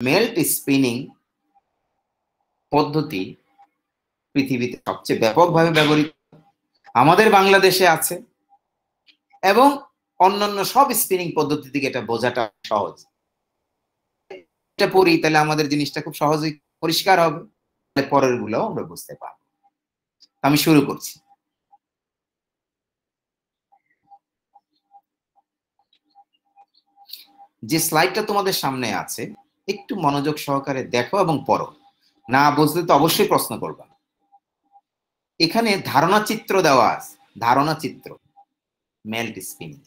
Melt spinning পদ্ধতি পৃথিবীতে সবচেয়ে ব্যাপকভাবে ব্যবহৃত, আমাদের বাংলাদেশে আছে, এবং অন্যান্য সব স্পিনিং পদ্ধতি থেকে এটা বোঝাটা সহজ। এটা পড়ি তাহলে আমাদের জিনিসটা খুব সহজেই পরিষ্কার হবে, পরের গুলো আমরা বুঝতে পারবো। আমি শুরু করছি। যে স্লাইডটা তোমাদের সামনে আছে একটু মনোযোগ সহকারে দেখো এবং পড়ো, না বুঝলে তো অবশ্যই প্রশ্ন করবা। এখানে ধারণা চিত্র দেওয়া আছে, ধারণা চিত্র মেল্ট স্পিনিং,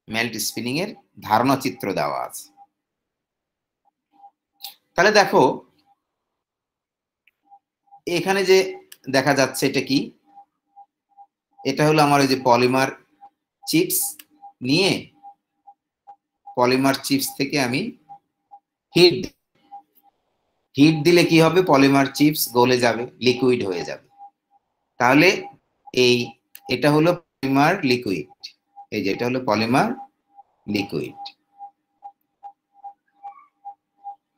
মেল্ট স্পিনিং এর ধারণা চিত্র দেওয়া আছে। তাহলে দেখো এখানে যে দেখা যাচ্ছে এটা কি, এটা হলো আমার ওই যে পলিমার চিপস নিয়ে, পলিমার চিপস থেকে আমি হিট দিলে কি হবে, পলিমার চিপস গলে যাবে, লিকুইড হয়ে যাবে। তাহলে এটা হলো পলিমার লিকুইড, এই যে এটা হলো পলিমার লিকুইড।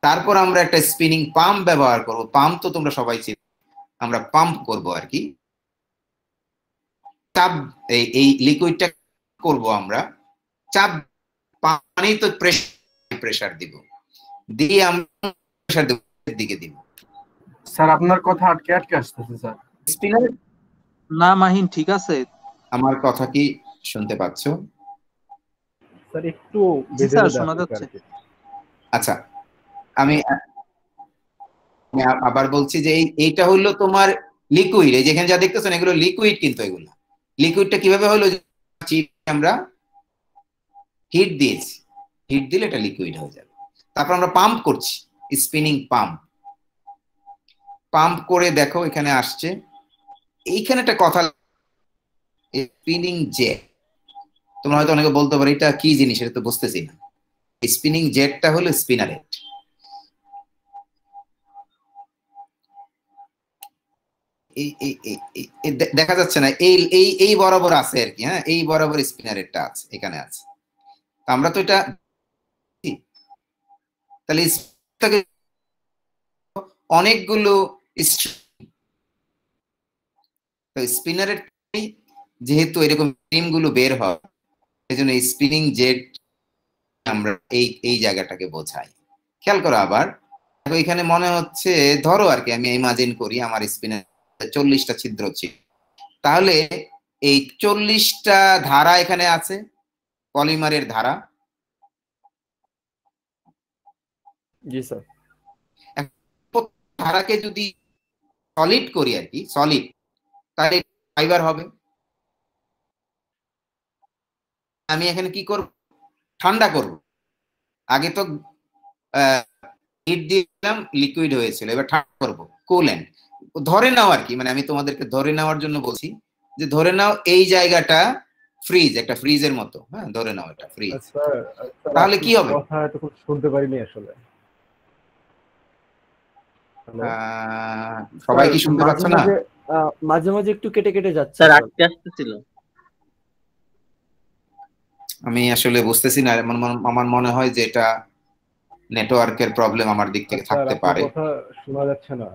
তারপর আমরা একটা স্পিনিং পাম্প ব্যবহার করব। পাম্প তো তোমরা সবাই চিনো, আমরা পাম্প করব আর কি। চাপ, এই লিকুইডটা করব আমরা চাপ, পানি তো প্রেসার দিব, দিয়ে আমরা প্রেসার দিকে দিব। স্যার আপনার কথা আটকে আটকে আসতেছে স্যার। স্পিনার না মাহিন ঠিক আছে। আমার কথা কি শুনতে পাচ্ছ? স্যার একটু জি স্যার শোনা যাচ্ছে। আচ্ছা, আমি আবার বলছি যে এইটা হলো তোমার লিকুইড, এই যেখানে যা দেখতেছেন এগুলো লিকুইড, কিন্তু এগুলো লিকুইডটা কিভাবে হলো, আমরা হিট দিয়েছি, হিট দিলে এটা লিকুইড হয়ে যাবে। তারপর আমরা পাম্প করছি, স্পিনিং পাম্প। পাম্প করে দেখো এখানে আসছে, এইখানে একটা কথা, স্পিনিং জেট। তোমরা হয়তো অনেকে বলতে পারো এটা কি জিনিস, এটা তো বুঝতেছি না। স্পিনিং জেটটা হলো স্পিনারেট। দেখা যাচ্ছে না, এই বরাবর আছে আর কি, হ্যাঁ এই বরাবর স্পিনারেটটা আছে, এখানে আছে। আমরা তো এটা তাহলে অনেকগুলো স্পিনারের যেহেতু এরকম স্ট্রিম গুলো বের হয়, এই জন্য স্পিনিং জেট আমরা এই জায়গাটাকে বোঝাই। খেয়াল করো আবার, এখানে মনে হচ্ছে, ধরো আর কি আমি ইমাজিন করি আমার স্পিনার 40টা ছিদ্র ছিল, তাহলে এই 40টা ধারা এখানে আছে, পলিমারের ধারা। জি স্যার। ধারাকে যদি সলিড করি আর কি, সলিড, তাহলে ফাইবার হবে। আমি এখানে কি করব, ঠান্ডা করব। আগে তো হিট দিলাম, লিকুইড হয়েছিল, এবার ঠান্ডা করবো, কুলেন্ট। ধরে নাও আর কি, মানে আমি তোমাদেরকে ধরে নেওয়ার জন্য বলছি, যে ধরে নাও এই জায়গাটা ফ্রিজ, একটা ফ্রিজের মতো, হ্যাঁ ধরে নাও এটা ফ্রিজ। তাহলে কি হবে, কথা এতক্ষণ শুনতে পারিনি আসলে। সবাই কি শুনতে পাচ্ছ না? মাঝে মাঝে একটু কেটে কেটে যাচ্ছে স্যার, আটকে আসতেছিল। আমি আসলে বুঝতেছি না, আমার মনে হয় যে এটা নেটওয়ার্কের প্রবলেম আমার দিক থেকে থাকতে পারে। কথা শোনা যাচ্ছে না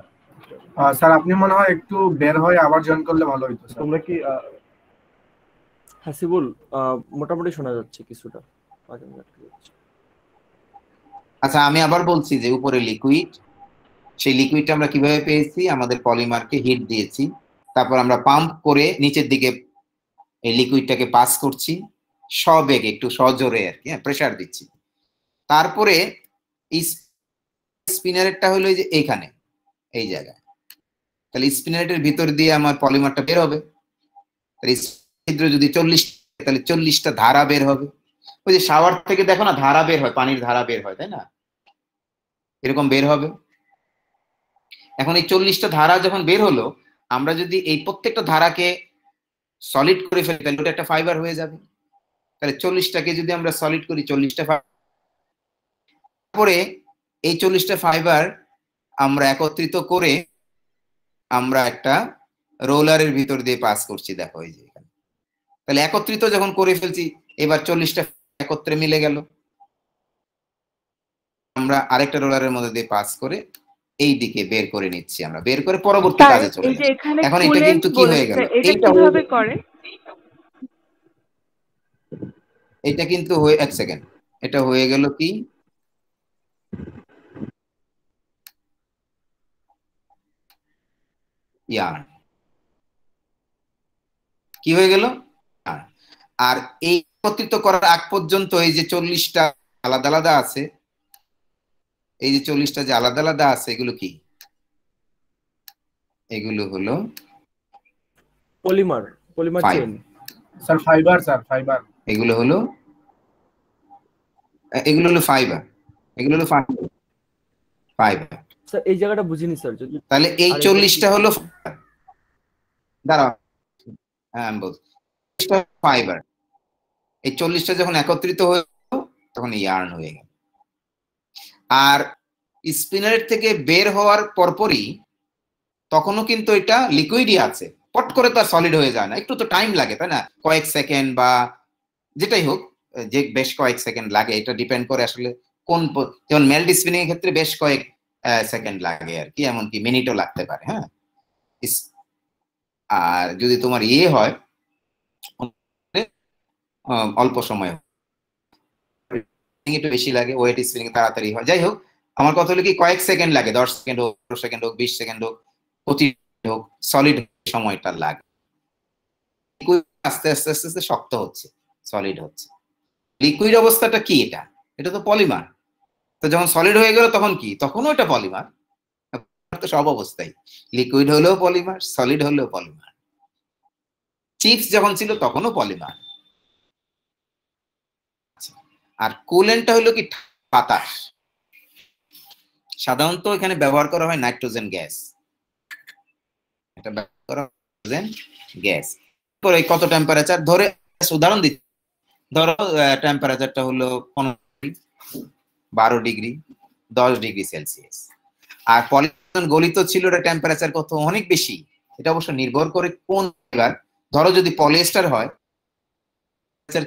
স্যার। আপনি মনে হয় একটু বের হয়ে আবার জয়েন করলে ভালো হতো। তোমরা কি হাসিবুল, মোটামুটি শোনা যাচ্ছে কিছুটা। আচ্ছা আমি আবার বলছি যে উপরে লিকুইড, সেই লিকুইডটা আমরা কিভাবে পেয়েছি, আমাদের পলিমারকে হিট দিয়েছি, তারপর আমরা পাম্প করে নিচের দিকে এই লিকুইডটাকে পাস করছি সবেগে, একটু সজোরে আর কি, প্রেসার দিচ্ছি। তারপরে এই স্পিনারেটটা হলো যে এইখানে, এই জায়গায়, তাহলে স্পিনারেটের ভিতর দিয়ে আমার পলিমারটা বের হবে। ছিদ্র যদি 40, তাহলে 40টা ধারা বের হবে। ওই যে শাওয়ার থেকে দেখো না ধারা বের হয়, পানির ধারা বের হয়, তাই না, এরকম বের হবে। এখন এই 40টা ধারা যখন বের হলো, আমরা যদি এই প্রত্যেকটা ধারাকে সলিড করে ফেলি, তাহলে ওটা একটা ফাইবার হয়ে যাবে। তাহলে 40টাকে যদি আমরা সলিড করি, 40টা তারপরে এই 40টা ফাইবার আমরা একত্রিত করে আমরা একটা রোলারের ভিতর দিয়ে পাস করছি, দেখো এই যে এখানে। তাহলে একত্রিত যখন করে ফেলছি, এবার 40টা একত্রে মিলে গেল। আমরা আরেকটা রোলারের মধ্যে দিয়ে পাস করে এই দিকে বের করে নিচ্ছি, আমরা বের করে পরবর্তী স্যার কাজে চলে এই যে যাচ্ছি। এখানে এখন এটা কুলেন্ট কিন্তু কি হয়ে বলেছে, গেল, এটা এইটা হয়ে কিভাবে করে? এটা কিন্তু হয়ে, এক সেকেন্ড, এটা হয়ে গেল কি, ইয়ার্ন। কি হয়ে গেল? আর এই একত্রিত করার আগ পর্যন্ত এই যে 40টা আলাদা আলাদা আছে, এই যে 40টা যে আলাদা আলাদা আছে, এগুলো কি? এগুলো হলো polymer fibre. Chain. Sir fibre, sir fibre. এগুলো হলো ফাইবার, এগুলো হলো ফাইবার। স্যার এই জায়গাটা বুঝিনি স্যার, যদি তাহলে এই আরেকবার 40টা হলো ফাইবার। দাঁড়াও, হ্যাঁ আমি বলছি, ফাইবার। এই 40টা যখন একত্রিত হয়ে তখন ইয়ার্ন হয়ে গেল। আর স্পিনারের থেকে বের হওয়ার পরপরই তখনও কিন্তু এটা লিকুইডই আছে, পট করে তো আর সলিড হয়ে যায় না, একটু তো টাইম লাগে, তাই না? কয়েক সেকেন্ড বা যেটাই হোক, যে বেশ কয়েক সেকেন্ড লাগে, এটা ডিপেন্ড করে আসলে কোন, যেমন মেল্ট স্পিনিং এর ক্ষেত্রে বেশ কয়েক সেকেন্ড লাগে আর কি, এমনকি মিনিটও লাগতে পারে। হ্যাঁ, আর যদি তোমার ইয়ে হয় অল্প সময়, একটু বেশি লাগে, ওয়েট স্পিনিং তাড়াতাড়ি হয়। যাই হোক, আমার কথা হলো কি, কয়েক সেকেন্ড লাগে, 10 সেকেন্ড হোক, 15 সেকেন্ড হোক, 20 সেকেন্ড হোক, 25 হোক, সলিড সময়টা লাগে। আস্তে আস্তে আস্তে আস্তে শক্ত হচ্ছে, সলিড হচ্ছে। লিকুইড অবস্থাটা কি? এটা তো পলিমার। তো যখন সলিড হয়ে গেল তখন কি? তখনও এটা পলিমার। তো সব অবস্থায় লিকুইড হলেও পলিমার, সলিড হলেও পলিমার। চিপস যখন ছিল তখনও পলিমার। আর কুলেন্টটা হলো কি? বাতাস। সাধারণত এখানে ব্যবহার করা হয় নাইট্রোজেন গ্যাস, এটা ব্যবহার করা হয় নাইট্রোজেন গ্যাস। পরে কত টেম্পারেচার ধরে উদাহরণ দিচ্ছি, ধরো টেম্পারেচারটা হলো 12 ডিগ্রি, 10 ডিগ্রি সেলসিয়াস। আর পলিমার গলিত ছিল, এটা টেম্পারেচার কত? অনেক বেশি। এটা অবশ্য নির্ভর করে কোন ফাইবার। ধরো যদি পলিয়েস্টার হয়,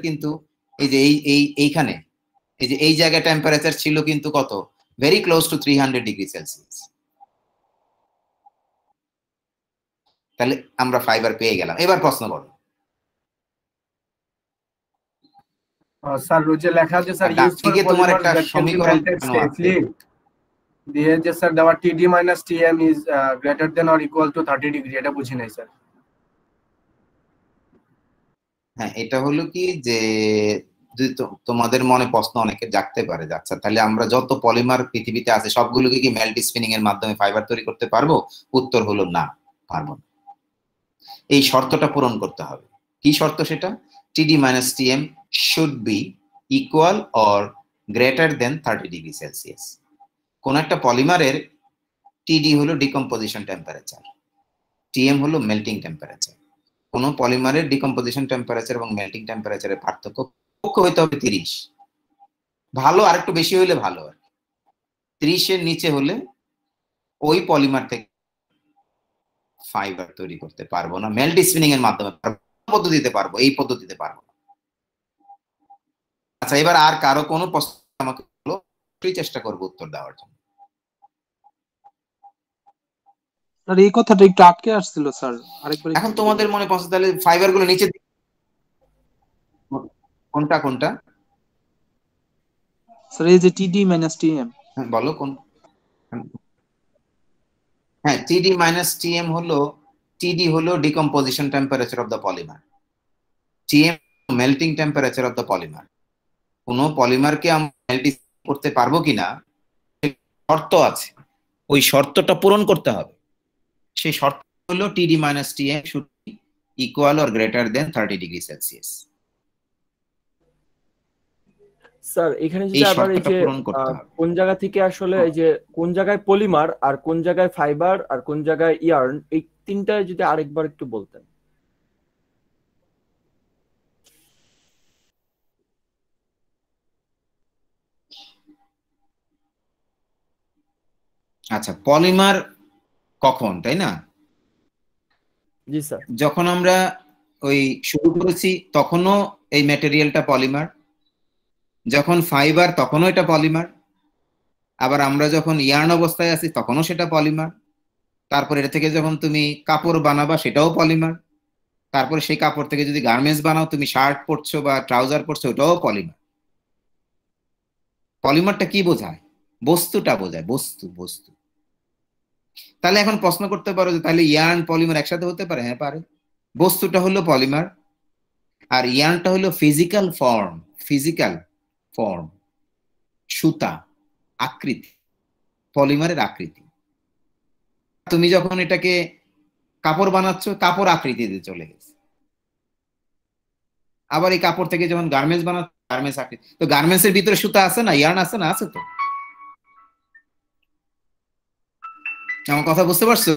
কিন্তু এই যে এইখানে এই যে এই জায়গায় টেম্পারেচার ছিল কিন্তু কত? Very close two 300 degree Celsius. তাহলে আমরা ফাইবার পেয়ে গেলাম। এবার প্রশ্ন করো। স্যার ওই যে লেখা আছে স্যার, ইউজ ফর তোমার পলিমার একটা দ্যাট ক্যান বি সমীকরণ মেল্টেড সেফলি, দিয়ে যে স্যার দেওয়া TD minus TM is greater than or equal to 30 degree, এটা বুঝি নাই স্যার। হ্যাঁ, এটা হলো কি যে যদি তোমাদের মনে প্রশ্ন অনেকে জাগতে পারে, আচ্ছা তাহলে আমরা যত পলিমার পৃথিবীতে আছে সবগুলোকে কি মেল্ট স্পিনিং এর মাধ্যমে ফাইবার তৈরি করতে পারবো? উত্তর হলো না, পারবো না। এই শর্তটা পূরণ করতে হবে। কি শর্ত সেটা? TD minus TM should be equal or greater than 30 degree Celsius. কোন একটা পলিমারের TD হলো ডিকম্পোজিশন টেম্পারেচার, TM হলো মেল্টিং টেম্পারেচার। কোন পলিমারের ডিকম্পোজিশন টেম্পারেচার এবং মেল্টিং টেম্পারেচারের পার্থক্য হইতে হবে 30। ভালো আরেকটু বেশি হলে ভালো, আর 30 এর নিচে হলে ওই পলিমার থেকে ফাইবার তৈরি করতে পারবো না, মেল্ট স্পিনিং এর মাধ্যমে পদ্ধতিতে পারবো, এই পদ্ধতিতে পারবো না। আচ্ছা, এবার আর কারো কোনো প্রশ্ন আমাকে বলো, চেষ্টা করবো উত্তর দেওয়ার জন্য। স্যার এই কথাটা একটু আটকে আসছিল স্যার, আরেকবার এখন তোমাদের মনে প্রশ্ন, তাহলে ফাইবার গুলো নিচে কোনটা কোনটা? স্যার এই যে TD minus TM। হ্যাঁ বলো কোন? হ্যাঁ, TD minus TM হলো, TD হলো decomposition temperature of the polymer, TM melting temperature of the polymer. কোন পলিমারকে আমরা মেল্ট করতে পারবো কিনা শর্ত আছে, ওই শর্তটা পূরণ করতে হবে। সেই শর্ত হলো TD minus TM should be equal or greater than 30 degree Celsius. Sir এখানে যদি আবার এই যে কোন জায়গা থেকে আসলে এই যে কোন জায়গায় পলিমার আর কোন জায়গায় ফাইবার আর কোন জায়গায় ইয়ার্ন, এই তিনটা যদি আরেকবার একটু বলতেন। আচ্ছা, পলিমার কখন, তাই না? জি স্যার। যখন আমরা ওই শুরু করেছি তখনও এই ম্যাটেরিয়ালটা পলিমার, যখন ফাইবার তখনও এটা পলিমার, আবার আমরা যখন ইয়ার্ন অবস্থায় আছি তখনও সেটা পলিমার। তারপর এটা থেকে যখন তুমি কাপড় বানাবা সেটাও পলিমার। তারপরে সেই কাপড় থেকে যদি গার্মেন্টস বানাও, তুমি শার্ট পরছো বা ট্রাউজার পরছো, ওটাও পলিমার। পলিমারটা কি বোঝায়? বস্তুটা বোঝায়, বস্তু বস্তু। তাহলে এখন প্রশ্ন করতে পারো যে তাহলে ইয়ার্ন পলিমার একসাথে হতে পারে? হ্যাঁ পারে। বস্তুটা হলো পলিমার আর ইয়ার্নটা হলো ফিজিক্যাল ফর্ম। ফিজিক্যাল ফর্ম, সুতা, আকৃতি, পলিমারের আকৃতি। তুমি যখন এটাকে কাপড় বানাচ্ছ, কাপড় আকৃতিতে চলে গেছে। আবার এই কাপড় থেকে যখন গার্মেন্টস বানাচ্ছ, গার্মেন্টস আকৃতি। তো গার্মেন্টস এর ভিতরে সুতা আছে না, ইয়ার্ন আছে না? আছে তো। আমার কথা বুঝতে পারছো?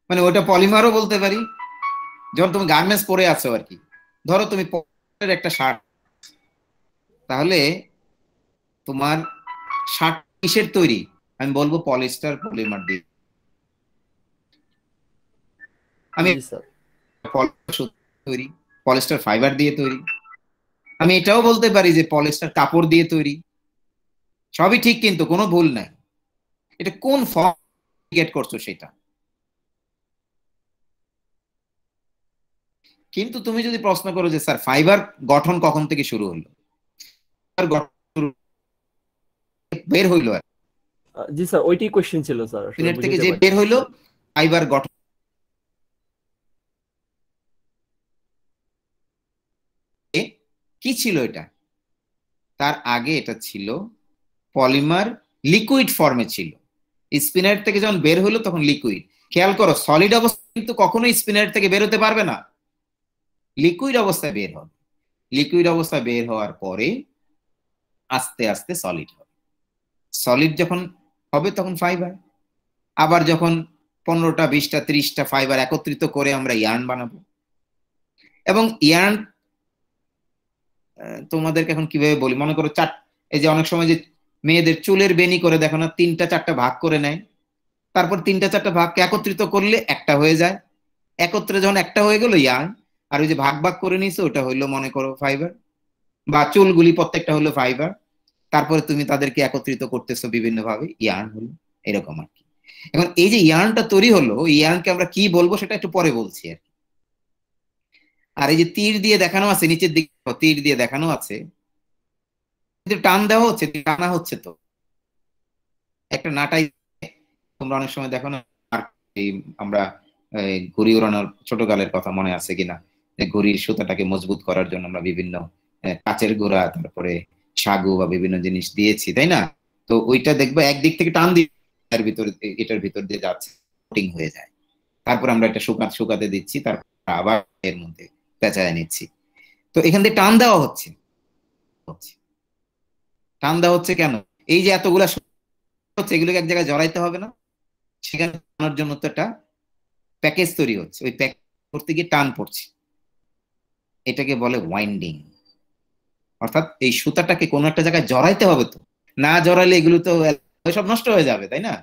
মানে ওটা পলিমারও বলতে পারি। যখন তুমি গার্মেন্টস পরে আছো আর কি, ধরো তুমি একটা শার্ট, তাহলে তোমার শার্ট কিসের তৈরি? আমি বলবো পলিস্টার পলিমার দিয়ে। আমি তৈরি পলিস্টার ফাইবার দিয়ে তৈরি। আমি এটাও বলতে পারি যে পলিস্টার কাপড় দিয়ে তৈরি। সবই ঠিক, কিন্তু কোনো ভুল নাই। এটা কোন ফর্ম গেট করছো সেটা। কিন্তু তুমি যদি প্রশ্ন করো যে স্যার ফাইবার গঠন কখন থেকে শুরু হলো, বের হইলো জি স্যার, ওইটাই কোশ্চেন ছিল স্যার। থেকে যে বের হইলো ফাইবার গঠন কি ছিল এটা? তার আগে এটা ছিল পলিমার, লিকুইড ফর্মে ছিল। স্পিনার থেকে যখন বের হলো তখন লিকুইড। খেয়াল করো, সলিড অবস্থা কিন্তু কখনোই স্পিনার থেকে বের হতে পারবে না, লিকুইড অবস্থায় বের হবে। লিকুইড অবস্থায় বের হওয়ার পরে আস্তে আস্তে সলিড হবে। সলিড যখন হবে তখন ফাইবার। আবার যখন 15টা 20টা 30টা ফাইবার একত্রিত করে আমরা ইয়ার্ন বানাবো। এবং ইয়ার্ন তোমাদেরকে এখন কিভাবে বলি, মনে করো এই যে অনেক সময় যে মেয়েদের চুলের বেনি করে দেখো না, 3টা 4টা ভাগ করে নেয়, তারপর 3টা 4টা ভাগকে একত্রিত করলে একটা হয়ে যায়। একত্রে যখন একটা হয়ে গেল ইয়ার্ন, আর ওই যে ভাগ ভাগ করে নিছো ওটা হইলো মনে করো ফাইবার, বা চুলগুলি প্রত্যেকটা হলো ফাইবার। তারপরে তুমি তাদেরকে একত্রিত করতেছো বিভিন্ন ভাবে, ইয়ার্ন হলো। এরকম আর কি। এখন এই যে ইয়ার্নটা তৈরি হলো, ইয়ার্নকে আমরা কি বলবো সেটা একটু পরে বলছি আর কি। আর এই যে তীর দিয়ে দেখানো আছে, নিচের দিকে তীর দিয়ে দেখানো আছে, টান দেওয়া হচ্ছে, টানা হচ্ছে। তো একটা নাটাই তোমরা অনেক সময় দেখো না, আমরা ঘুড়ি ওড়ানোর ছোটকালের কথা মনে আছে কিনা, ঘুড়ির সুতাটাকে মজবুত করার জন্য আমরা বিভিন্ন কাচের গোড়া, তারপরে সাগু বা বিভিন্ন জিনিস দিয়েছি, তাই না? তো ওইটা দেখবো একদিক থেকে টান দিয়ে এটার ভিতর দিয়ে যাচ্ছে, কোটিং হয়ে যায়। তারপর আমরা এটা শুকাতে দিচ্ছি, তারপর আবার এর মধ্যে পেঁচায় নিচ্ছি। তো এখান থেকে টান দেওয়া হচ্ছে। টান দেওয়া হচ্ছে কেন? এই যে এতগুলা হচ্ছে, এগুলোকে এক জায়গায় জড়াইতে হবে না? সেখানে টানার জন্য তো একটা প্যাকেজ তৈরি হচ্ছে, ওই প্যাকেজ করতে গিয়ে টান পড়ছে। এটাকে বলে ওয়াইন্ডিং। অর্থাৎ এই সুতাটাকে কোনো একটা জায়গায় জড়াইতে হবে। তো না জড়ালে এগুলো তো সব নষ্ট হয়ে যাবে, তাই না?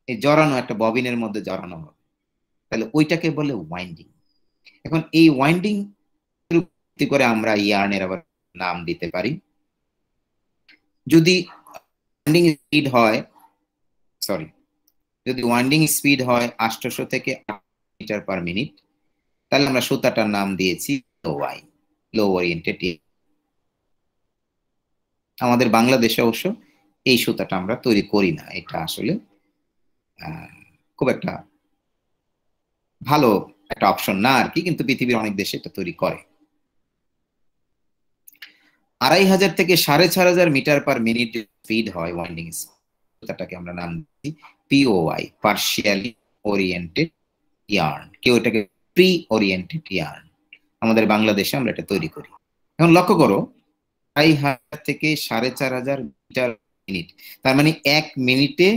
এই জড়ানো, একটা ববিনের মধ্যে জড়ানো হবে, তাহলে ওইটাকে বলে ওয়াইন্ডিং। এখন এই ওয়াইন্ডিং করে আমরা ইয়ার্নের আবার নাম দিতে পারি। যদি ওয়াইন্ডিং স্পিড হয়, যদি ওয়াইন্ডিং স্পিড হয় 800 থেকে 8 মিটার পার মিনিট, তাহলে আমরা সুতাটার নাম দিয়েছি ওয়াই, লো ওরিয়েন্টেড। আমাদের বাংলাদেশে অবশ্য এই সুতাটা আমরা তৈরি করি না, এটা আসলে খুব একটা ভালো একটা অপশন না আর কি, কিন্তু পৃথিবীর অনেক দেশে এটা তৈরি করে। 2500 থেকে 4500 মিটার পার মিনিট স্পিড হয় ওয়াইন্ডিং, সুতাটাকে আমরা নাম দিচ্ছি পিওওয়াই, পার্শিয়ালি ওরিয়েন্টেড ইয়ার্ন। কেউ এটাকে প্রি ওরিয়েন্টেড ইয়ার্ন। আমাদের বাংলাদেশে আমরা এটা তৈরি করি। এখন লক্ষ্য করো, 2500 থেকে 4500 মিটার মিনিট, তার মানে 1 মিনিটে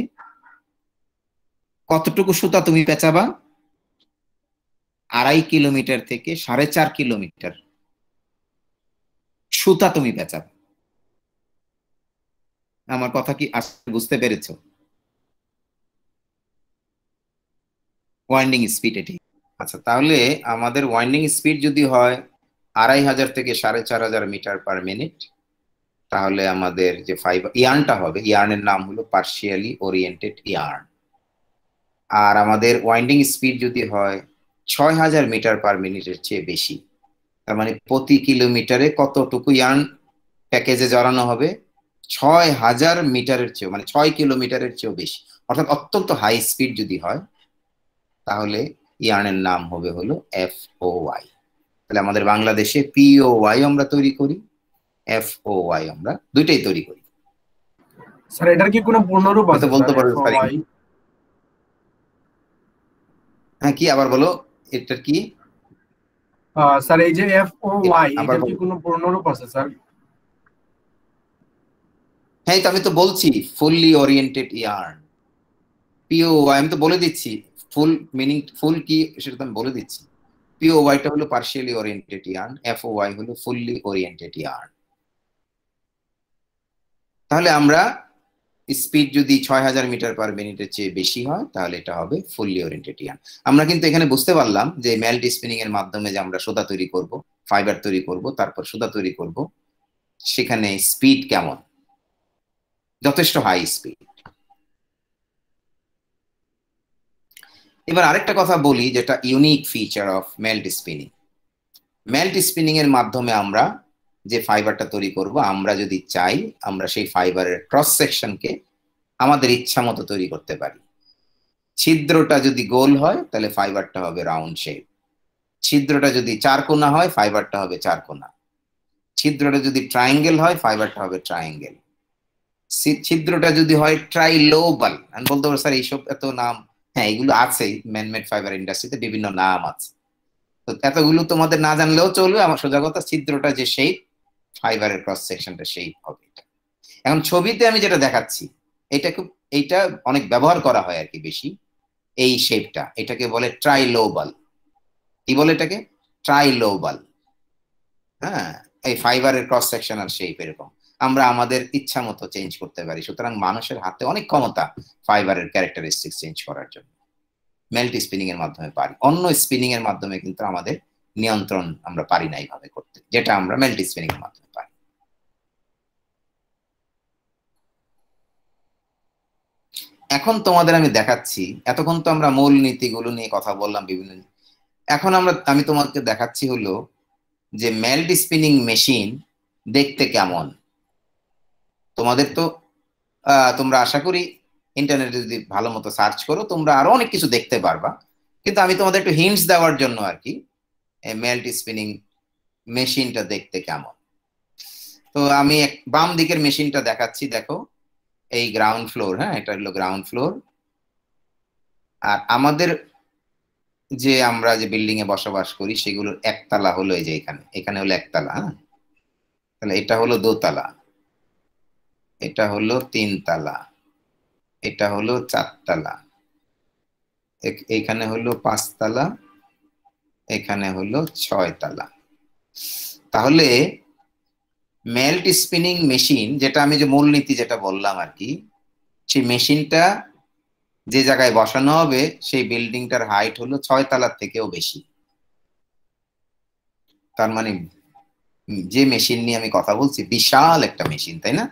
কতটুকু সুতা তুমি পেঁচাবা? 2.5 কিলোমিটার থেকে 4.5 কিলোমিটার সুতা তুমি পেঁচাবে। আমার কথা কি বুঝতে পেরেছো? ওয়াইন্ডিং স্পিড এটি। আচ্ছা, তাহলে আমাদের ওয়াইন্ডিং স্পিড যদি হয় 2500 থেকে 4500 মিটার পার মিনিট, তাহলে আমাদের যে ফাইবার ইয়ার্নটা হবে, ইয়ার্নের নাম হলো পার্শিয়ালি ওরিয়েন্টেড ইয়ার্ন। আর আমাদের ওয়াইন্ডিং স্পিড যদি হয় 6000 মিটার পার মিনিটের চেয়ে বেশি, তার মানে প্রতি কিলোমিটারে কতটুকু ইয়ার্ন প্যাকেজে জড়ানো হবে? 6000 মিটারের চেয়েও, মানে 6 কিলোমিটারের চেয়েও বেশি, অর্থাৎ অত্যন্ত হাই স্পিড যদি হয় তাহলে ইয়ার্নের নাম হবে হলো FOY। তাহলে আমাদের বাংলাদেশে POY আমরা তৈরি করি, FOY আমরা দুইটাই তৈরি করি। স্যার এটার কি কোনো পূর্ণরূপ আছে বলতে স্যার? পারো FOY? হ্যাঁ, কি আবার বলো, এটার কি? স্যার এই যে FOY আবার এটার কি কোনো পূর্ণরূপ আছে স্যার? হ্যাঁ, তো আমি তো বলছি ফুললি ওরিয়েন্টেড ইয়ার্ন। POY আমি তো বলে দিচ্ছি, ফুল মিনিং ফুল কি সেটা তো আমি বলে দিচ্ছি। POY টা হলো পার্শিয়ালি ওরিয়েন্টেড ইয়ার্ন, FOY হলো ফুললি ওরিয়েন্টেড ইয়ার্ন। তাহলে আমরা স্পিড যদি 6000 মিটার পার মিনিটের চেয়ে বেশি হয় তাহলে এটা হবে ফুললি ওরিয়েন্টেড ইয়ার্ন। আমরা কিন্তু এখানে বুঝতে পারলাম যে মেল্ট স্পিনিং এর মাধ্যমে যে আমরা সুতা তৈরি করব, ফাইবার তৈরি করব, তারপর সুতা তৈরি করব, সেখানে স্পিড কেমন? যথেষ্ট হাই স্পিড। এবার আরেকটা কথা বলি যেটা unique feature of melt spinning. Melt spinning এর মাধ্যমে আমরা যে ফাইবারটা তৈরি করব, আমরা যদি চাই আমরা সেই ফাইবারের ক্রস সেকশনকে আমাদের ইচ্ছা মতো তৈরি করতে পারি। ছিদ্রটা যদি গোল হয় তাহলে ফাইবারটা হবে রাউন্ড শেপ, ছিদ্রটা যদি চারকোনা হয় ফাইবারটা হবে চারকোনা, ছিদ্রটা যদি ট্রায়াঙ্গেল হয় ফাইবারটা হবে ট্রায়াঙ্গেল, ছিদ্রটা যদি হয় ট্রাইলোবাল। আমি বলতে পারবো স্যার এইসব এত নাম, হ্যাঁ এগুলো আছে, ম্যানমেড ফাইবার ইন্ডাস্ট্রিতে বিভিন্ন নাম আছে, তো এতগুলো তোমাদের না জানলেও চলবে। আমার সোজা কথা, ছিদ্রটা যে শেপ, ফাইবারের ক্রস সেকশনটা শেপ হবে এটা। এখন ছবিতে আমি যেটা দেখাচ্ছি এইটা অনেক ব্যবহার করা হয় আর কি বেশি, এই শেপটা, এটাকে বলে ট্রাইলোবাল। কি বলে এটাকে? ট্রাইলোবাল। হ্যাঁ, এই ফাইবারের ক্রস সেকশনাল শেপ এরকম আমরা আমাদের ইচ্ছা মতো চেঞ্জ করতে পারি। সুতরাং মানুষের হাতে অনেক ক্ষমতা ফাইবারের ক্যারেক্টারিস্টিক্স চেঞ্জ করার জন্য। মেল্ট স্পিনিং এর মাধ্যমে পারি, অন্য স্পিনিং এর মাধ্যমে কিন্তু আমাদের নিয়ন্ত্রণ আমরা পারি না এইভাবে করতে, যেটা আমরা মেল্ট স্পিনিং এর মাধ্যমে পারি। এখন তোমাদের আমি দেখাচ্ছি, এতক্ষণ তো আমরা মূল নীতিগুলো নিয়ে কথা বললাম বিভিন্ন, এখন আমি তোমাকে দেখাচ্ছি হলো যে মেল্ট স্পিনিং মেশিন দেখতে কেমন। তোমাদের তো তোমরা আশা করি ইন্টারনেটে যদি ভালো মতো সার্চ করো তোমরা আরো অনেক কিছু দেখতে পারবা, কিন্তু আমি তোমাদের একটু হিন্টস দেওয়ার জন্য আর কি মেল্ট স্পিনিং মেশিনটা দেখতে কেমন। তো আমি বাম দিকের মেশিনটা দেখাচ্ছি, দেখো এই গ্রাউন্ড ফ্লোর, হ্যাঁ এটা হলো গ্রাউন্ড ফ্লোর। আর আমাদের যে আমরা যে বিল্ডিং এ বসবাস করি সেগুলোর একতলা হলো এই যে এখানে হলো একতলা, হ্যাঁ তাহলে এটা হলো দোতলা, এটা হলো তিনতলা, এটা হলো চারতলা, এখানে হলো পাঁচতলা, এখানে হলো ছয়তলা। তাহলে মেল্ট স্পিনিং মেশিন, যেটা আমি যে মূলনীতি যেটা বললাম আর কি, সেই মেশিনটা যে জায়গায় বসানো হবে সেই বিল্ডিংটার হাইট হলো 6 তলার থেকেও বেশি। তার মানে যে মেশিন নিয়ে আমি কথা বলছি বিশাল একটা মেশিন, তাই না?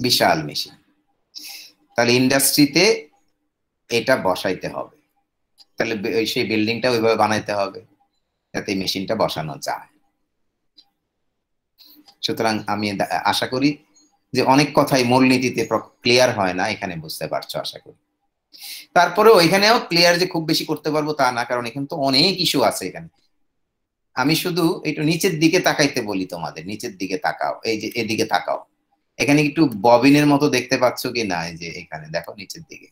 বিশাল মেশিন। তাহলে ইন্ডাস্ট্রিতে এটা বসাইতে হবে, তাহলে সেই বিল্ডিংটা ওইভাবে বানাইতে হবে যাতে মেশিনটা বসানো যায়। সুতরাং আমি আশা করি যে অনেক কথাই মূলনীতিতে ক্লিয়ার হয় না, এখানে বুঝতে পারছো আশা করি। তারপরে ওইখানেও ক্লিয়ার যে খুব বেশি করতে পারবো তা না, কারণ এখানে তো অনেক ইস্যু আছে এখানে। আমি শুধু একটু নিচের দিকে তাকাইতে বলি তোমাদের, নিচের দিকে তাকাও, এই যে এদিকে তাকাও, এখানে একটু ববিনের মতো দেখতে পাচ্ছ কি না? এই যে এখানে দেখো নিচের দিকে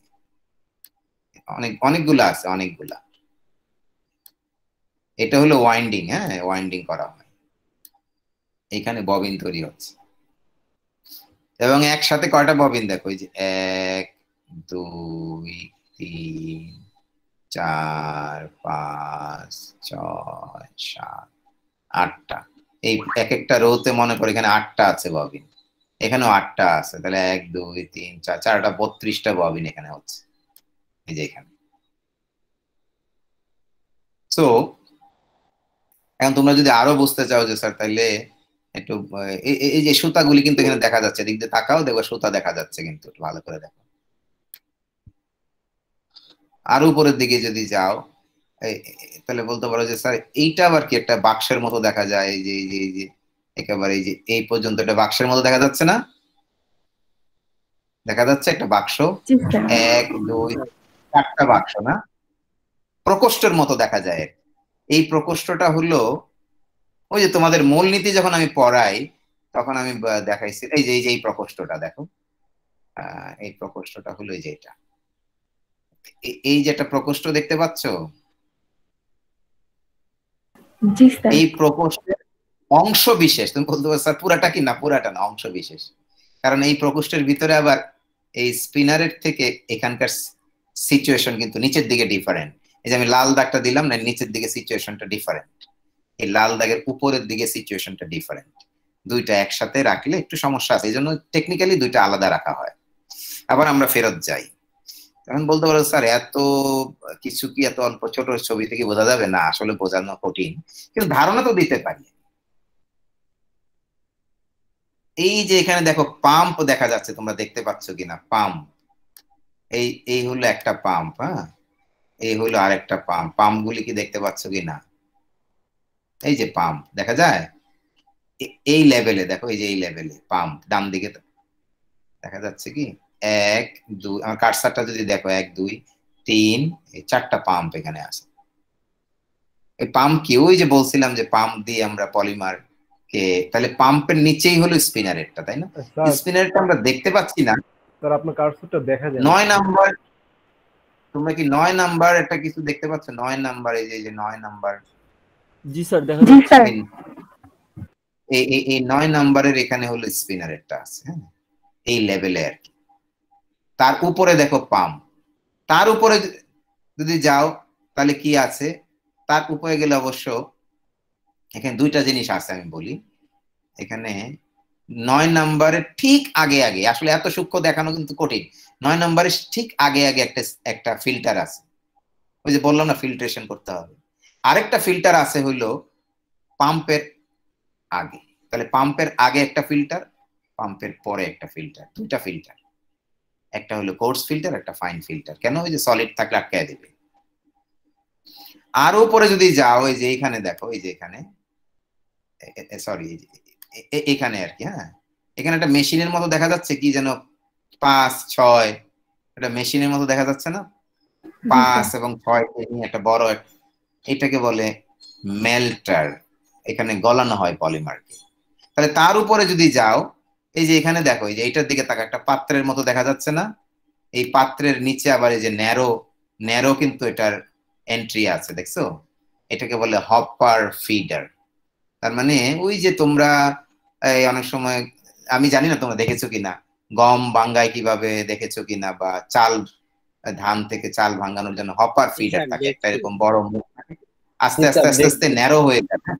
অনেকগুলা আছে, অনেকগুলা। এটা হলো ওয়াইন্ডিং, হ্যাঁ ওয়াইন্ডিং করা হয়, এখানে ববিন তৈরি হচ্ছে। এবং একসাথে কয়টা ববিন দেখো, এই যে 1 2 3 4 5 6 7 8টা। এই এক একটা রোতে মনে করো এখানে 8টা আছে ববিন, এখানেও 8টা আছে, তাহলে 1 2 3 4 4টা 32টা ববিন এখানে হচ্ছে, এই যে এখানে। সো এখন তোমরা যদি আরো বুঝতে চাও যে স্যার তাহলে একটু এই যে সুতাগুলি কিন্তু এখানে দেখা যাচ্ছে, দিক দিয়ে তাকাও দেখো সুতা দেখা যাচ্ছে, কিন্তু একটু ভালো করে দেখো। আর উপরের দিকে যদি যাও তাহলে বলতে পারো যে স্যার এইটা আবার কি একটা বাক্সের মতো দেখা যায়, এই যে এই যে একেবারে এই যে এই পর্যন্ত একটা বাক্সের মতো দেখা যাচ্ছে না? দেখা যাচ্ছে একটা বাক্স, 1 2 4টা বাক্স না, প্রকোষ্ঠের মতো দেখা যায়। এই প্রকোষ্ঠটা হলো ওই যে তোমাদের মূলনীতি যখন আমি পড়াই তখন আমি দেখাইছি, এই যে এই প্রকোষ্ঠটা দেখো, এই প্রকোষ্ঠটা হলো এই যে এটা, এই যে একটা প্রকোষ্ঠ দেখতে পাচ্ছ, এই প্রকোষ্ঠের অংশ বিশেষ, তুমি বলতে পারো স্যার পুরাটা কি, না পুরাটা না, অংশ বিশেষ। কারণ এই প্রকোষ্ঠের ভিতরে আবার এই স্পিনারের থেকে এখানকার সিচুয়েশন কিন্তু নিচের দিকে ডিফারেন্ট। এই যে আমি লাল দাগটা দিলাম না, নিচের দিকে সিচুয়েশনটা ডিফারেন্ট, এই লাল দাগের উপরের দিকে সিচুয়েশনটা ডিফারেন্ট। দুইটা একসাথে রাখলে একটু সমস্যা আছে, এই জন্য টেকনিক্যালি দুইটা আলাদা রাখা হয়। আবার আমরা ফেরত যাই, তখন বলতে পারো স্যার এত কিছু কি এত অল্প ছোট ছবি থেকে বোঝা যাবে? না, আসলে বোঝানো কঠিন, কিন্তু ধারণা তো দিতে পারি। এই যে এখানে দেখো পাম্প দেখা যাচ্ছে, তোমরা দেখতে পাচ্ছ কিনা পাম্প, এই হলো একটা পাম্প, হ্যাঁ, এই হলো আরেকটা পাম্প। পাম্প গুলি কি দেখতে পাচ্ছ কিনা? এই যে পাম্প দেখা যায় এই লেভেলে, দেখো এই যে এই লেভেলে পাম্প, ডান দিকে দেখা যাচ্ছে কি 1 2, আমার কার্সারটা যদি দেখো 1 2 3, এই 4টা পাম্প এখানে আছে। এই পাম্প কি, ওই যে বলছিলাম যে পাম্প দিয়ে আমরা পলিমার কে, তাহলে পাম্পের নিচেই হলো স্পিনারেরটা, তাই না? স্পিনারটা আমরা দেখতে পাচ্ছি না, স্যার আপনার কার্সরটা দেখা যায় 9 নাম্বার, তোমরা কি 9 নাম্বার একটা কিছু দেখতে পাচ্ছ? 9 নাম্বার, এই যে 9 নাম্বার। জি স্যার দেখা যাচ্ছে। এই 9 নাম্বারের এখানে হলো স্পিনারেরটা আছে, হ্যাঁ, এই লেভেলে আর কি। তার উপরে দেখো পাম্প, তার উপরে যদি যাও তাহলে কি আছে? তার উপরে গেলে অবশ্য এখানে দুইটা জিনিস আছে, আমি বলি। এখানে 9 নাম্বারের ঠিক আগে আগে, আসলে এত সূক্ষ্ম দেখানো কিন্তু কঠিন, 9 নাম্বারের ঠিক আগে আগে একটা ফিল্টার আছে, ওই যে বললাম না ফিল্ট্রেশন করতে হবে। আরেকটা ফিল্টার আছে হইলো পাম্পের আগে, তাহলে পাম্পের আগে একটা ফিল্টার, পাম্পের পরে একটা ফিল্টার, দুইটা ফিল্টার, একটা হলো কোর্স ফিল্টার, একটা ফাইন ফিল্টার। কেন? ওই যে সলিড থাকলে আটকায় দেবে। আর উপরে যদি যাও, এই যে এখানে দেখো, এই যে এখানে, সরি এখানে আর কি, হ্যাঁ, এখানে একটা মেশিনের মতো দেখা যাচ্ছে, কি যেন 5 6, একটা মেশিনের মতো দেখা যাচ্ছে না? 5 এবং 6 নিয়ে একটা বড়, এটাকে বলে মেল্টার, এখানে গলানো হয় পলিমারকে। তাহলে তার উপরে যদি যাও, এই যে এখানে দেখো, এই যে এটার দিকে তাকা, একটা পাত্রের মতো দেখা যাচ্ছে না? এই পাত্রের নিচে আবার এই যে ন্যারো কিন্তু এটার এন্ট্রি আছে, দেখছো? এটাকে বলে হপার ফিডার। তার মানে ওই যে তোমরা অনেক সময়, আমি জানি না তোমরা দেখেছো কিনা, গম ভাঙ্গায় কিভাবে দেখেছো কিনা, বা চাল, ধান থেকে চাল ভাঙানোর জন্য হপার ফিডার থাকে, একটা এরকম বড় মুখ থাকে, আস্তে আস্তে আস্তে আস্তে ন্যারো হয়ে যাবে।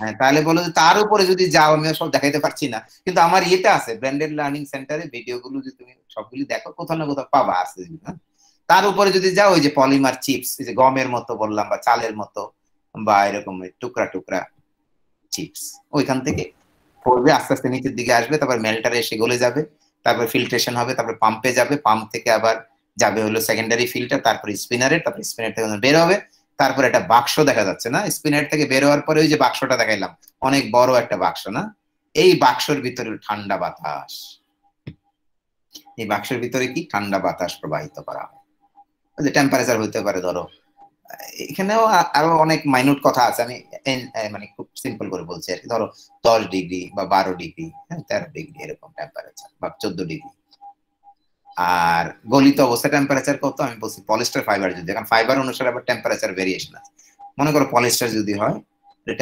হ্যাঁ, তাহলে বলো যে তার উপরে যদি যাও, আমি সব দেখাইতে পারছি না, কিন্তু আমার ইয়েতে আছে, ব্র্যান্ডেড লার্নিং সেন্টারে ভিডিও গুলো যদি তুমি সবগুলি দেখো, কোথাও না কোথাও পাবা, আছে। তার উপরে যদি যাও, ওই যে পলিমার চিপস, এই যে গমের মতো বললাম, বা চালের মতো, বা এরকম টুকরা টুকরা চিপস, ওইখান থেকে পড়বে, আস্তে আস্তে নিচের দিকে আসবে, তারপর মেল্টারে এসে গলে যাবে, তারপর ফিল্ট্রেশন হবে, তারপর পাম্পে যাবে, পাম্প থেকে আবার যাবে হলো সেকেন্ডারি ফিল্টার, তারপর স্পিনারে, তারপর স্পিনার থেকে বের হবে, তারপর একটা বাক্স দেখা যাচ্ছে না? স্পিনার থেকে বের হওয়ার পরে ওই যে বাক্সটা দেখাইলাম, অনেক বড় একটা বাক্স না? এই বাক্সের ভিতরে ঠান্ডা বাতাস, এই বাক্সের ভিতরে কি ঠান্ডা বাতাস প্রবাহিত করা হয়। যে টেম্পারেচার হইতে পারে, ধরো এখানেও আরো অনেক মাইনুট কথা আছে, আমি মানে খুব সিম্পল করে বলছি আর কি। ধরো 10 ডিগ্রি বা 12 ডিগ্রি, 13 ডিগ্রি এরকম টেম্পারেচার, বা 14 ডিগ্রি। আর গলিত অবস্থা টেম্পারেচার কত? আমি বলছি পলিস্টার ফাইবার যদি, কারণ ফাইবার অনুসারে আবার টেম্পারেচার ভেরিয়েশন আছে। মনে করো পলিস্টার যদি হয়,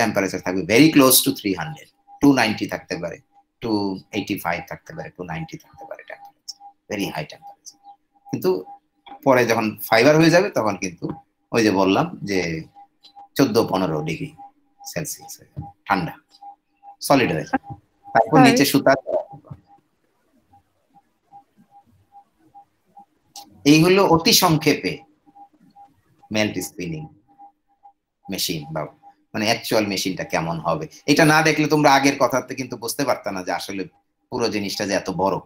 টেম্পারেচার থাকবে ভেরি ক্লোজ টু 300, 290 থাকতে পারে, 285 থাকতে পারে, 290 থাকতে পারে টেম্পারেচার, ভেরি হাই টেম্পারেচার। কিন্তু পরে যখন ফাইবার হয়ে যাবে তখন কিন্তু ওই যে বললাম যে 14-15 ডিগ্রি সেলসিয়াস ঠান্ডা সলিড হয়ে যাবে। তারপর নিচে সুতা। এই হলো অতি সংক্ষেপে মেল্ট স্পিনিং মেশিন বা মানে অ্যাকচুয়াল মেশিনটা কেমন হবে। এটা না দেখলে তোমরা আগের কথাতে কিন্তু বুঝতে পারত না যে আসলে পুরো জিনিসটা যে এত বড়।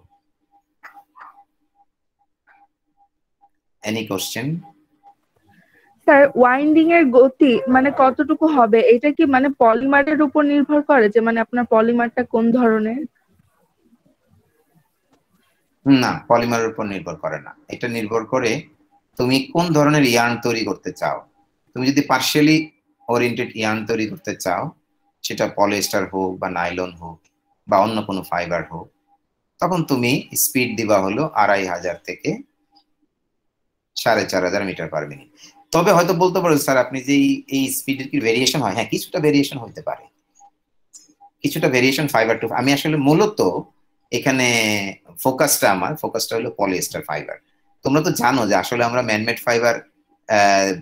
Any question? স্যার ওয়াইন্ডিং এর গতি মানে কতটুকু হবে, এটা কি মানে পলিমারের উপর নির্ভর করে, যে মানে আপনার পলিমারটা কোন ধরনের? না, পলিমারের উপর নির্ভর করে না, এটা নির্ভর করে তুমি কোন ধরনের ইয়ার্ন তৈরি করতে চাও। তুমি যদি পার্শিয়ালি ওরিয়েন্টেড ইয়ার্ন তৈরি করতে চাও, সেটা পলিয়েস্টার হোক বা নাইলন হোক বা অন্য কোনো ফাইবার হোক, তখন তুমি স্পিড দিবা হলো 2500 থেকে 4500 মিটার পার মিনিট। তবে হয়তো বলতে পারো স্যার আপনি যে এই স্পিডের কি ভেরিয়েশন হয়? হ্যাঁ, কিছুটা ভেরিয়েশন হতে পারে, কিছুটা ভেরিয়েশন ফাইবার টু। আমি আসলে মূলত এখানে ফোকাসটা হলো পলিয়েস্টার ফাইবার। তোমরা তো জানো যে আসলে আমরা ম্যানমেড ফাইবার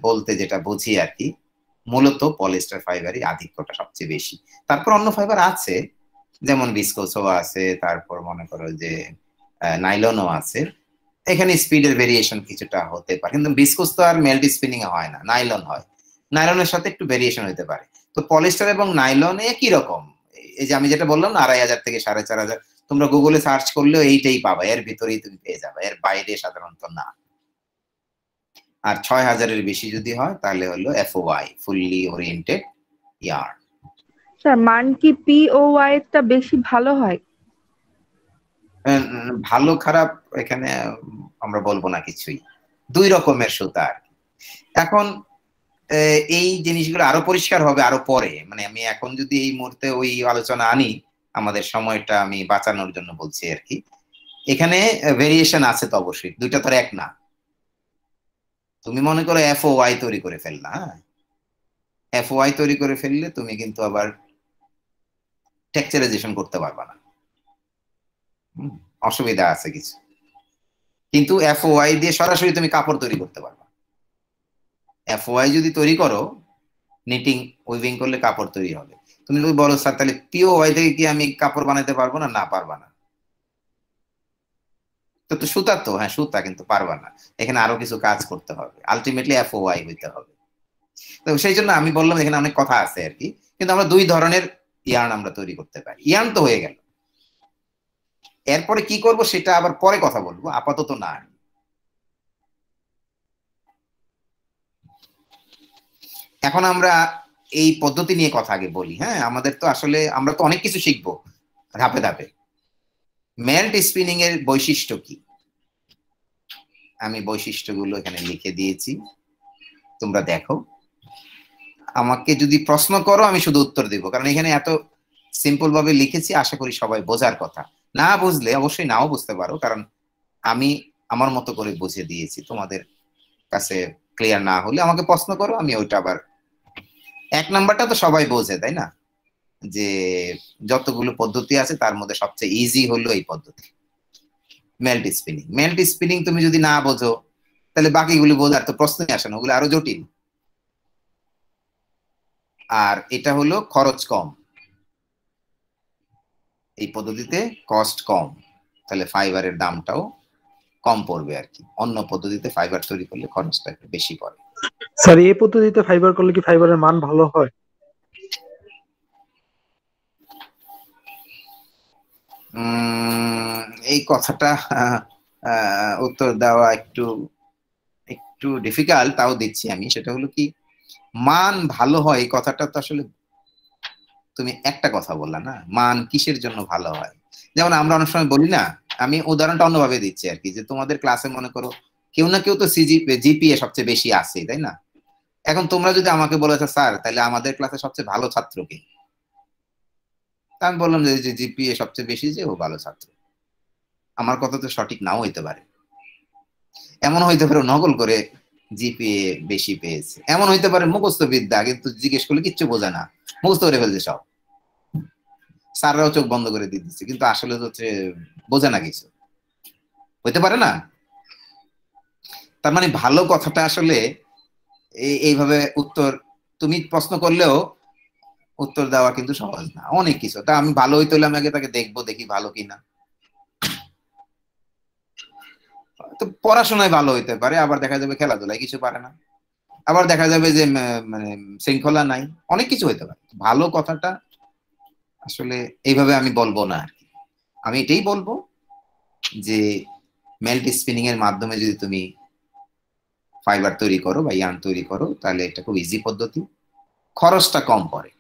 বলতে যেটা বুঝি আর কি, মূলত পলিয়েস্টার ফাইবারই আধিক্যটা সবচেয়ে বেশি। তারপর অন্য ফাইবার আছে, যেমন ভিসকোসও আছে, তারপর মনে করো যে নাইলনও আছে। এখানে স্পিডের ভেরিয়েশন কিছুটা হতে পারে, কিন্তু ভিসকোস তো আর মেল্ট স্পিনিং এ হয় না, নাইলন হয়। নাইলনের সাথে একটু ভেরিয়েশন হতে পারে। তো পলিয়েস্টার এবং নাইলন একই রকম। এই যে আমি যেটা বললাম না 2500 থেকে 4500, তোমরা গুগলে সার্চ করলেও এইটাই পাবা, এর ভিতরেই তুমি পেয়ে যাবে, এর বাইরে সাধারণত না। আর 6000-এর বেশি যদি হয় তাহলে হলো এফওআই, ফুললি ওরিয়েন্টেড ইয়ার্ন। স্যার মান কি পিওওয়াই টা বেশি ভালো হয়? ভালো খারাপ এখানে আমরা বলবো না কিছুই, দুই রকমের সুতা আর কি। এখন এই জিনিসগুলো আরো পরিষ্কার হবে আরো পরে, মানে আমি এখন যদি এই মুহূর্তে ওই আলোচনা আনি, আমাদের সময়টা আমি বাঁচানোর জন্য বলছি আর কি। এখানে ভেরিয়েশন আছে তো অবশ্যই, দুইটা তো এক না। তুমি মনে করো এফওআই তৈরি করে ফেললা, হ্যাঁ, এফওআই তৈরি করে ফেললে তুমি কিন্তু আবার টেক্সচারাইজেশন করতে পারবা না, অসুবিধা আছে কিছু। কিন্তু এফওআই দিয়ে সরাসরি তুমি কাপড় তৈরি করতে পারবা। এফওআই যদি তৈরি করো, নিটিং উইভিং করলে কাপড় তৈরি হবে। তুমি যদি বলো স্যার তাহলে পিওওয়াই থেকে কি আমি কাপড় বানাতে পারবো না? না, পারবা না। তো সুতা তো, হ্যাঁ সুতা, কিন্তু পারবা না। এখানে আরো কিছু কাজ করতে হবে, আলটিমেটলি এফওআই হইতে হবে। তো সেই জন্য আমি বললাম এখানে অনেক কথা আছে আর কি। কিন্তু আমরা দুই ধরনের ইয়ার্ন আমরা তৈরি করতে পারি। ইয়ার্ন তো হয়ে গেল, এরপরে কি করব সেটা আবার পরে কথা বলবো, আপাতত না। এখন আমরা এই পদ্ধতি নিয়ে কথা আগে বলি। হ্যাঁ, আমাদের তো আসলে আমরা তো অনেক কিছু শিখবো ধাপে ধাপে। মেল্ট স্পিনিং এর বৈশিষ্ট্য কি, আমি বৈশিষ্ট্যগুলো এখানে লিখে দিয়েছি, তোমরা দেখো। আমাকে যদি প্রশ্ন করো আমি শুধু উত্তর দিব, কারণ এখানে এত সিম্পল ভাবে লিখেছি, আশা করি সবাই বোঝার কথা। না বুঝলে অবশ্যই নাও বুঝতে পারো, কারণ আমি আমার মতো করে বুঝে দিয়েছি। তোমাদের কাছে ক্লিয়ার না হলে আমাকে প্রশ্ন করো, আমি ওইটা আবার। 1 নাম্বারটা তো সবাই বোঝে, তাই না, যে যতগুলো পদ্ধতি আছে তার মধ্যে সবচেয়ে ইজি হলো এই পদ্ধতি, মেল্ট স্পিনিং। মেল্ট স্পিনিং তুমি যদি না বোঝো তাহলে বাকিগুলো বোঝার তো প্রশ্নই আসে না, ওগুলো আরো জটিল। আর এটা হলো খরচ কম, এই পদ্ধতিতে কস্ট কম, তাহলে ফাইবারের দামটাও কম পড়বে আর কি। অন্য পদ্ধতিতে ফাইবার তৈরি করলে খরচটা একটু বেশি পড়ে। স্যার এই পদ্ধতিতে ফাইবার করলে কি ফাইবারের মান ভালো হয়? এই কথাটা উত্তর দেওয়া একটু একটু ডিফিকাল্ট, তাও দিচ্ছি আমি। সেটা হলো কি, মান ভালো হয় এই কথাটা তো আসলে তুমি একটা কথা বললা না, মান কিসের জন্য ভালো হয়। যেমন আমরা অনেক সময় বলি না, আমি উদাহরণটা অন্যভাবে দিচ্ছি আর কি, যে তোমাদের ক্লাসে মনে করো কেউ না কেউ তো জিপিএ সবচেয়ে বেশি আসে, তাই না? এখন তোমরা যদি আমাকে বলেছো স্যার তাহলে আমাদের ক্লাসে সবচেয়ে ভালো ছাত্র কে, আমি বললাম যে জিপিএ সবচেয়ে বেশি, যে ও ভালো ছাত্র। আমার কথা তো সঠিক নাও হইতে পারে, এমন হইতে পারে নকল করে জিপিএ বেশি পেয়েছে, এমন হইতে পারে মুখস্থ বিদ্যা, কিন্তু জিজ্ঞেস করলে কিচ্ছু বোঝে না, মুখস্থ করে ফেলছে সব, স্যাররাও চোখ বন্ধ করে দিয়ে দিচ্ছে, কিন্তু আসলে হচ্ছে বোঝে না কিছু, হইতে পারে না। তার মানে ভালো কথাটা আসলে এইভাবে উত্তর তুমি প্রশ্ন করলেও উত্তর দেওয়া কিন্তু সহজ না, অনেক কিছু। তা আমি ভালো হইতে হলে আমি আগে তাকে দেখবো, দেখি ভালো কিনা। তো পড়াশোনায় ভালো হইতে পারে, আবার দেখা যাবে খেলাধুলায় কিছু পারে না, আবার দেখা যাবে যে মানে শৃঙ্খলা নাই, অনেক কিছু হইতে পারে। ভালো কথাটা আসলে এইভাবে আমি বলবো না আর কি। আমি এটাই বলবো যে মেল্ট স্পিনিং এর মাধ্যমে যদি তুমি ফাইবার তৈরি করো বা ইয়ার্ন তৈরি করো তাহলে এটা খুব ইজি পদ্ধতি, খরচটা কম পড়ে,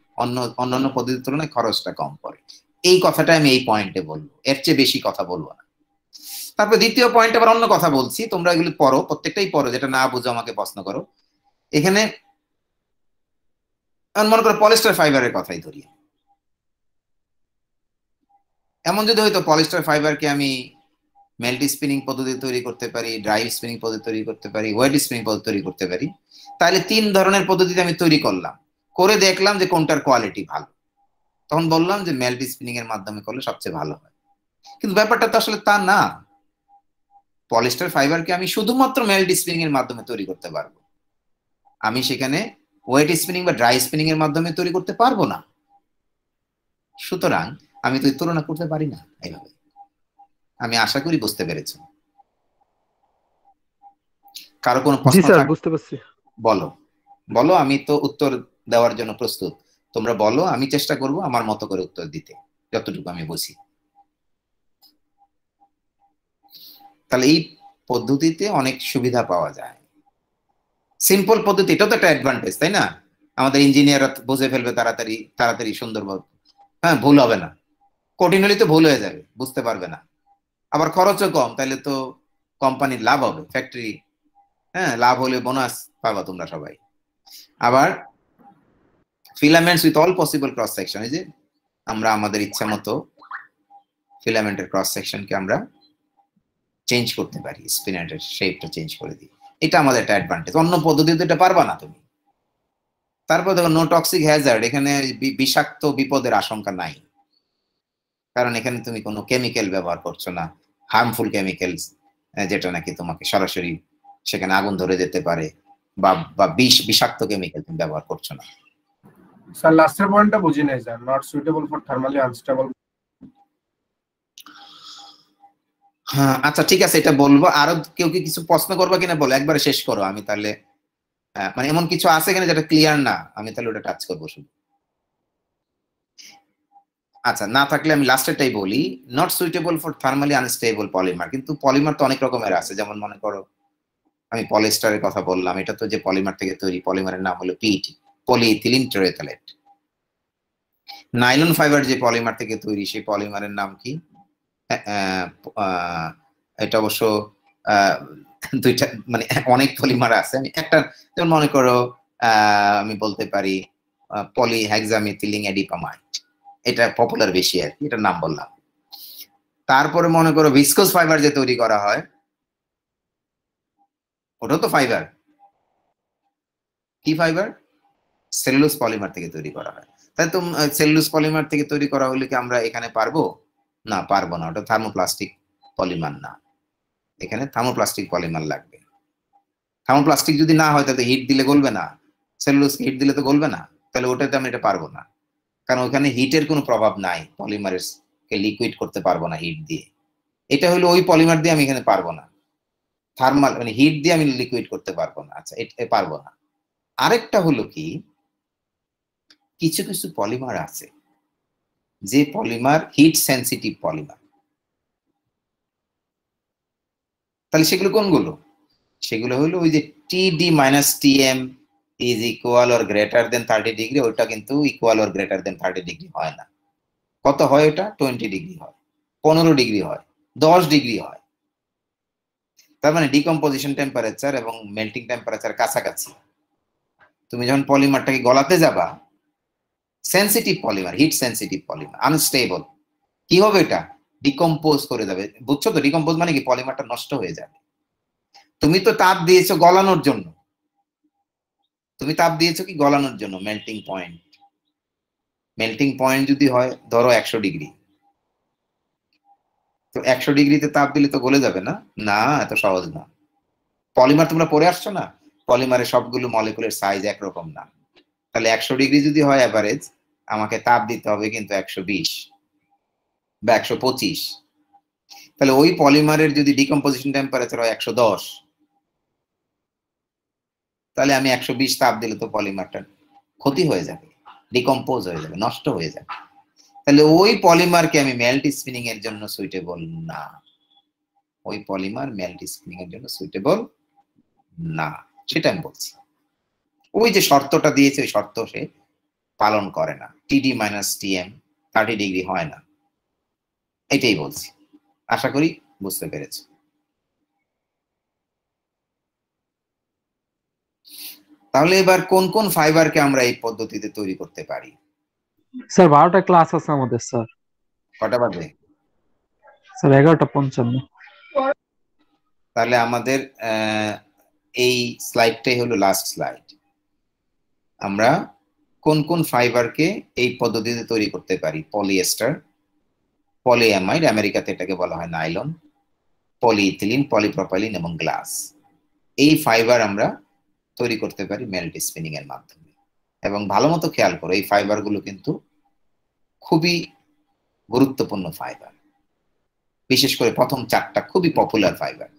অন্যান্য পদ্ধতির তুলনায় খরচটা কম পড়ে। এই কথাটা আমি এই পয়েন্টে বলবো, এর চেয়ে বেশি কথা বলবো না। তারপর দ্বিতীয় পয়েন্ট আবার অন্য কথা বলছি, তোমরা এগুলি পড়ো, প্রত্যেকটাই পড়ো, যেটা না বুঝো আমাকে প্রশ্ন করো। এখানে মনে করো পলিস্টার ফাইবারের কথাই ধরি, এমন যদি হয়তো পলিস্টার ফাইবারকে আমি মেল্ট স্পিনিং পদ্ধতি তৈরি করতে পারি, ড্রাই স্পিনিং পদ্ধতি তৈরি করতে পারি, ওয়েট স্পিনিং পদ্ধতি তৈরি করতে পারি, তাহলে 3 ধরনের পদ্ধতিতে আমি তৈরি করলাম, করে দেখলাম যে কোনটার কোয়ালিটি ভালো, তখন বললাম যে মেল্ট স্পিনিং এর মাধ্যমে করলে সবচেয়ে ভালো হয়। কিন্তু ব্যাপারটা তো আসলে তা না। পলিস্টার ফাইবারকে আমি শুধুমাত্র মেল্ট স্পিনিং এর মাধ্যমে তৈরি করতে পারবো, আমি সেখানে ওয়েট স্পিনিং বা ড্রাই স্পিনিং এর মাধ্যমে তৈরি করতে পারবো না। সুতরাং আমি তো তুলনা করতে পারি না এইভাবে। আমি আশা করি বুঝতে পেরেছো। কারো কোনো জি প্রশ্ন স্যার, বুঝতে পারছি। বলো বলো, আমি তো উত্তর দেওয়ার জন্য প্রস্তুত, তোমরা বলো, আমি চেষ্টা করব আমার মতো করে উত্তর দিতে যতটুকু আমি বুঝি। তাহলে এই পদ্ধতিতে অনেক সুবিধা পাওয়া যায়, সিম্পল পদ্ধতি, এটাও তো একটা অ্যাডভান্টেজ, তাই না? আমাদের ইঞ্জিনিয়াররা বুঝে ফেলবে তাড়াতাড়ি তাড়াতাড়ি সুন্দরভাবে, হ্যাঁ, ভুল হবে না। কঠিন হলে তো ভুল হয়ে যাবে, বুঝতে পারবে না। আবার খরচও কম, তাহলে তো কোম্পানির লাভ হবে, ফ্যাক্টরি, হ্যাঁ, লাভ হলে বোনাস পাবা তোমরা সবাই। আবার filaments with all possible cross section, এই যে আমরা আমাদের ইচ্ছা মতো ফিলামেন্টের ক্রস সেকশনকে আমরা চেঞ্জ করতে পারি, স্পিনেটের শেপটা চেঞ্জ করে দিই, এটা আমাদের একটা অ্যাডভান্টেজ, অন্য পদ্ধতিতে এটা পারবা না তুমি। তারপর দেখো নো টক্সিক হ্যাজার্ড, এখানে বিষাক্ত বিপদের আশঙ্কা নাই, কারণ এখানে তুমি কোনো কেমিক্যাল ব্যবহার করছো না, হার্মফুল কেমিক্যালস, যেটা নাকি তোমাকে সরাসরি সেখানে আগুন ধরে যেতে পারে, বা বিষাক্ত কেমিক্যাল তুমি ব্যবহার করছো না। স্যার লাস্টের পয়েন্টটা বুঝি নাই sir, not suitable for thermally unstable. হ্যাঁ, আচ্ছা ঠিক আছে, এটা বলবো। আরো কেউ কি কিছু প্রশ্ন করবা কিনা বলো, একবারে শেষ করো, আমি তাহলে মানে এমন কিছু আছে এখানে যেটা ক্লিয়ার না, আমি তাহলে ওটা টাচ করবো শুধু। আচ্ছা, না থাকলে আমি লাস্টেরটাই বলি, not suitable for thermally unstable polymer. কিন্তু পলিমার তো অনেক রকমের আছে, যেমন মনে করো আমি পলিস্টারের কথা বললাম, এটা তো যে পলিমার থেকে তৈরি, পলিমারের নাম হলো পিইটি, পলিইথিলিন টেরেথালেট। নাইলন ফাইবার যে পলিমার থেকে তৈরি, সেই পলিমারের নাম কি? এটা অবশ্য দুইটা, মানে অনেক পলিমার আছে, আমি একটা, যেমন মনে করো আমি বলতে পারি পলিহেক্সামিথিলিন এডিপামাইড, এটা পপুলার বেশি আর কি, এটার নাম বললাম। তারপরে মনে করো ভিসকোস ফাইবার যে তৈরি করা হয়, ওটাও তো ফাইবার, কি ফাইবার? সেলুলোজ পলিমার থেকে তৈরি করা হয়। তাই তো সেলুলোজ পলিমার থেকে তৈরি করা হলে কি আমরা এখানে পারবো? না, পারবো না, ওটা থার্মোপ্লাস্টিক পলিমার না, এখানে থার্মোপ্লাস্টিক পলিমার লাগবে। থার্মোপ্লাস্টিক যদি না হয় তাহলে হিট দিলে গলবে না, সেলুলোজকে হিট দিলে তো গলবে না, তাহলে ওটাতে আমি এটা পারবো না, কারণ ওখানে হিটের কোনো প্রভাব নাই, পলিমারের লিকুইড করতে পারবো না হিট দিয়ে। এটা হলো ওই পলিমার দিয়ে আমি এখানে পারবো না, থার্মাল মানে হিট দিয়ে আমি লিকুইড করতে পারবো না, আচ্ছা এটা পারবো না। আরেকটা হলো কি, কিছু কিছু পলিমার আছে যে পলিমার হিট সেন্সিটিভ পলিমার, তাহলে সেগুলো কোনগুলো? সেগুলো হলো ওই যে টিডি minus TM is equal or greater than 30 degree, ওইটা কিন্তু equal or greater than 30 degree হয় না। কত হয় ওটা? 20 ডিগ্রি হয়, 15 ডিগ্রি হয়, 10 ডিগ্রি হয়। তার মানে ডিকম্পোজিশন টেম্পারেচার এবং মেল্টিং টেম্পারেচার কাছাকাছি। তুমি যখন পলিমারটাকে গলাতে যাবা, sensitive polymer, heat sensitive polymer, unstable, কি হবে? এটা ডিকম্পোজ করে যাবে, বুঝছো তো? ডিকম্পোজ মানে কি? পলিমারটা নষ্ট হয়ে যাবে। তুমি তো তাপ দিয়েছো গলানোর জন্য, তুমি তাপ দিয়েছো কি গলানোর জন্য? মেল্টিং পয়েন্ট, মেল্টিং পয়েন্ট যদি হয় ধরো 100 ডিগ্রি, তো 100 ডিগ্রিতে তাপ দিলে তো গলে যাবে না, না এত সহজ না। পলিমার তোমরা পড়ে আসছো না, পলিমারের সবগুলো মলিকুলের সাইজ একরকম না, তাহলে 100 ডিগ্রি যদি হয় অ্যাভারেজ, আমাকে তাপ দিতে হবে কিন্তু 120 বা 125, তাহলে ওই পলিমারের যদি ডিকম্পোজিশন টেম্পারেচার হয় 110, তাহলে আমি 120 তাপ দিলে তো পলিমারটা ক্ষতি হয়ে যাবে, ডিকম্পোজ হয়ে যাবে, নষ্ট হয়ে যাবে। তাহলে ওই পলিমারকে আমি মেল্ট স্পিনিং এর জন্য সুইটেবল না, ওই পলিমার মেল্ট স্পিনিং এর জন্য সুইটেবল না, সেটা আমি বলছি। ওই যে শর্তটা দিয়েছে ওই শর্ত সে পালন করে না, টিডি মাইনাস টিএম 30 ডিগ্রি হয় না, এটাই বলছি। আশা করি বুঝতে পেরেছি। তাহলে এবার কোন কোন ফাইবারকে আমরা এই পদ্ধতিতে তৈরি করতে পারি? স্যার 12টা ক্লাস আছে আমাদের স্যার। কটা বাজে? স্যার 11:55। তাহলে আমাদের এই স্লাইডটাই হলো লাস্ট স্লাইড। আমরা কোন কোন ফাইবারকে এই পদ্ধতিতে তৈরি করতে পারি? পলিয়েস্টার, পলিঅ্যামাইড, আমেরিকাতে এটাকে বলা হয় নাইলন, পলিইথিলিন, পলিপ্রোপাইলিন এবং গ্লাস। এই ফাইবার আমরা তৈরি করতে পারি মেল্ট স্পিনিং এর মাধ্যমে। এবং ভালো মতো খেয়াল করো, এই ফাইবারগুলো কিন্তু খুবই গুরুত্বপূর্ণ ফাইবার, বিশেষ করে প্রথম 4টা খুবই পপুলার ফাইবার।